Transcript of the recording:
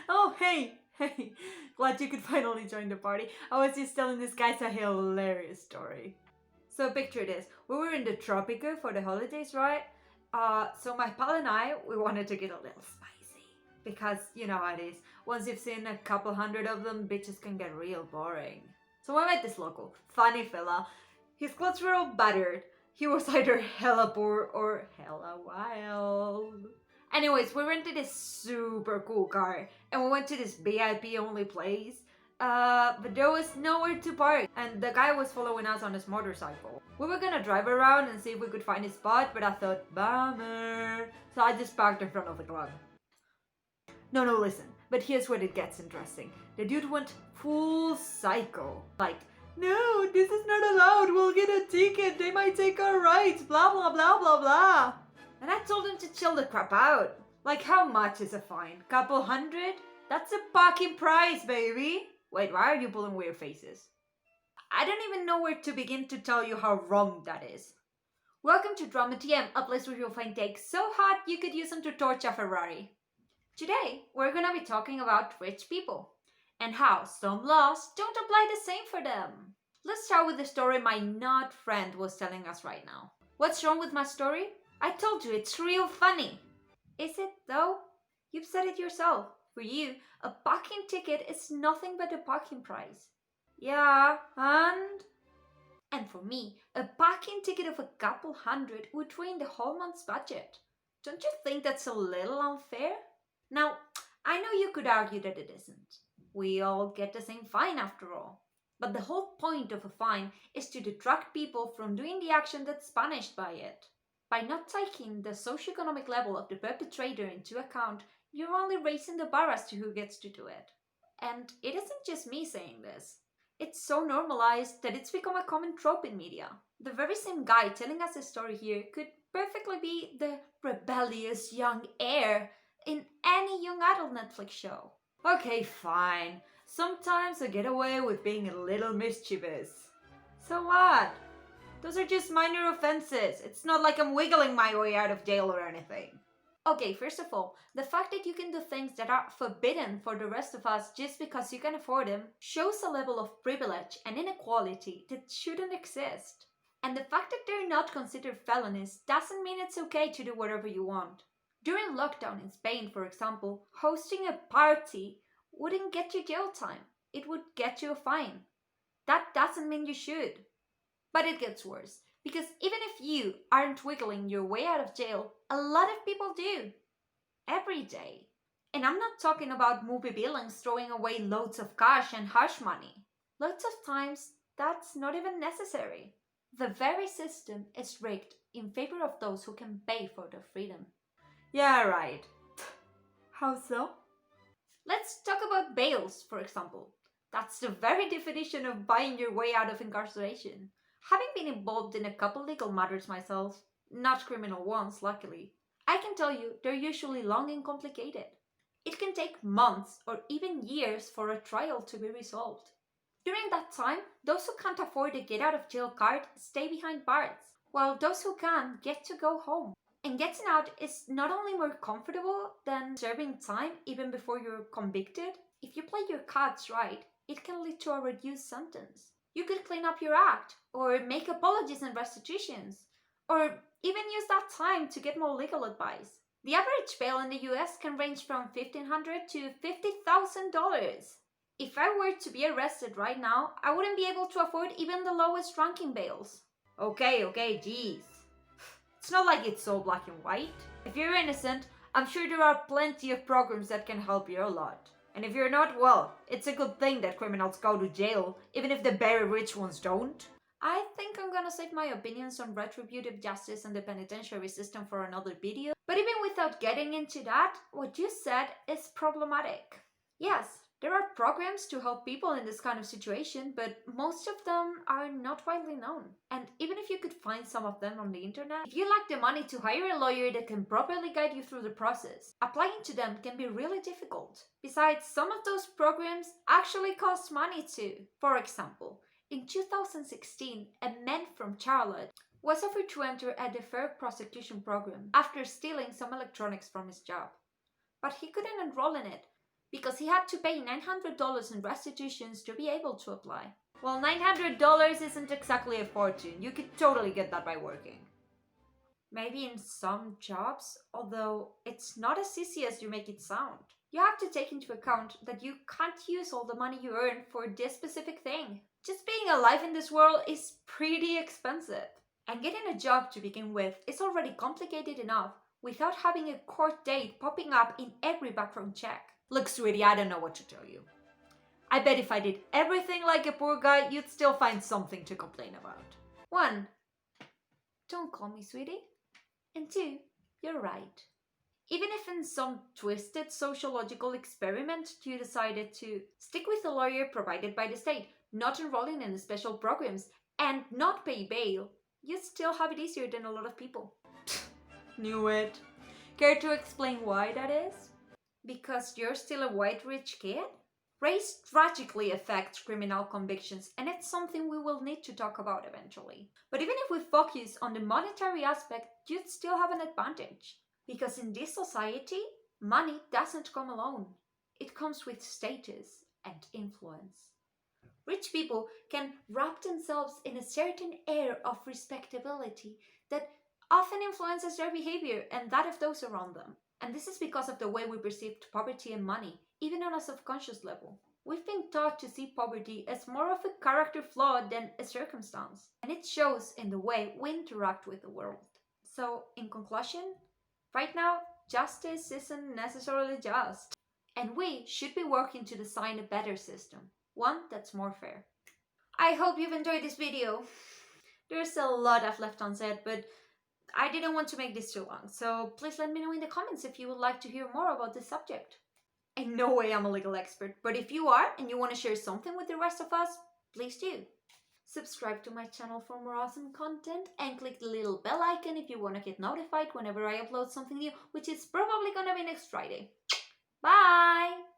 Oh, hey. Glad you could finally join the party. I was just telling this guys a hilarious story. So picture this. We were in the Tropico for the holidays, right? So my pal and I, we wanted to get a little spicy. Because you know how it is. Once you've seen a couple hundred of them, bitches can get real boring. So we met this local, funny fella. His clothes were all battered. He was either hella poor or hella wild. Anyways, we rented this super cool car and we went to this VIP only place. But there was nowhere to park and the guy was following us on his motorcycle. We were gonna drive around and see if we could find a spot, but I thought, bummer. So I just parked in front of the club. No, listen. But here's where it gets interesting. The dude went full psycho. Like, no, this is not allowed. We'll get a ticket. They might take our rights. Blah, blah, blah, blah, blah. And I told him to chill the crap out. Like, how much is a fine? Couple hundred? That's a parking price, baby. Wait, why are you pulling weird faces? I don't even know where to begin to tell you how wrong that is. Welcome to Drama TM, a place where you'll find takes so hot you could use them to torch a Ferrari. Today, we're gonna be talking about rich people and how some laws don't apply the same for them. Let's start with the story my not friend was telling us right now. What's wrong with my story? I told you it's real funny. Is it though? You've said it yourself. For you, a parking ticket is nothing but a parking price. Yeah, and for me, a parking ticket of a couple hundred would drain the whole month's budget. Don't you think that's a little unfair? Now, I know you could argue that it isn't. We all get the same fine after all. But the whole point of a fine is to detract people from doing the action that's punished by it. By not taking the socioeconomic level of the perpetrator into account, you're only raising the bar as to who gets to do it. And it isn't just me saying this. It's so normalized that it's become a common trope in media. The very same guy telling us a story here could perfectly be the rebellious young heir in any young adult Netflix show. Okay, fine. Sometimes I get away with being a little mischievous. So what? Those are just minor offenses. It's not like I'm wiggling my way out of jail or anything. Okay, first of all, the fact that you can do things that are forbidden for the rest of us just because you can afford them shows a level of privilege and inequality that shouldn't exist. And the fact that they're not considered felonies doesn't mean it's okay to do whatever you want. During lockdown in Spain, for example, hosting a party wouldn't get you jail time. It would get you a fine. That doesn't mean you should. But it gets worse, because even if you aren't wiggling your way out of jail, a lot of people do. Every day. And I'm not talking about movie villains throwing away loads of cash and hush money. Lots of times, that's not even necessary. The very system is rigged in favor of those who can pay for their freedom. Yeah, right. How so? Let's talk about bails, for example. That's the very definition of buying your way out of incarceration. Having been involved in a couple legal matters myself, not criminal ones, luckily, I can tell you they're usually long and complicated. It can take months or even years for a trial to be resolved. During that time, those who can't afford a get out of jail card stay behind bars, while those who can get to go home. And getting out is not only more comfortable than serving time even before you're convicted, if you play your cards right, it can lead to a reduced sentence. You could clean up your act, or make apologies and restitutions, or even use that time to get more legal advice. The average bail in the US can range from $1,500 to $50,000. If I were to be arrested right now, I wouldn't be able to afford even the lowest ranking bails. Okay, geez. It's not like it's so black and white. If you're innocent, I'm sure there are plenty of programs that can help you a lot. And if you're not, well, it's a good thing that criminals go to jail, even if the very rich ones don't. I think I'm gonna save my opinions on retributive justice and the penitentiary system for another video, but even without getting into that, what you said is problematic. Yes, there are programs to help people in this kind of situation, but most of them are not widely known. And even if you could find some of them on the internet, if you lack the money to hire a lawyer that can properly guide you through the process, applying to them can be really difficult. Besides, some of those programs actually cost money too. For example, in 2016, a man from Charlotte was offered to enter a deferred prosecution program after stealing some electronics from his job. but he couldn't enroll in it because he had to pay $900 in restitutions to be able to apply. Well, $900 isn't exactly a fortune. You could totally get that by working. Maybe in some jobs, although it's not as easy as you make it sound. You have to take into account that you can't use all the money you earn for this specific thing. Just being alive in this world is pretty expensive. And getting a job to begin with is already complicated enough without having a court date popping up in every background check. Look, sweetie, I don't know what to tell you. I bet if I did everything like a poor guy, you'd still find something to complain about. 1. Don't call me sweetie. And 2. You're right. Even if in some twisted sociological experiment you decided to stick with a lawyer provided by the state, not enrolling in special programs, and not pay bail, you still have it easier than a lot of people. Knew it. Care to explain why that is? Because you're still a white rich kid? Race tragically affects criminal convictions, and it's something we will need to talk about eventually. But even if we focus on the monetary aspect, you'd still have an advantage. Because in this society, money doesn't come alone. It comes with status and influence. Rich people can wrap themselves in a certain air of respectability that often influences their behavior and that of those around them. And this is because of the way we perceived poverty and money, even on a subconscious level. We've been taught to see poverty as more of a character flaw than a circumstance, and it shows in the way we interact with the world. So, in conclusion, right now, justice isn't necessarily just, and we should be working to design a better system, one that's more fair. I hope you've enjoyed this video. There's a lot I've left unsaid, but I didn't want to make this too long, so please let me know in the comments if you would like to hear more about this subject. In no way I'm a legal expert, but if you are and you want to share something with the rest of us, please do. Subscribe to my channel for more awesome content and click the little bell icon if you want to get notified whenever I upload something new, which is probably gonna be next Friday. Bye!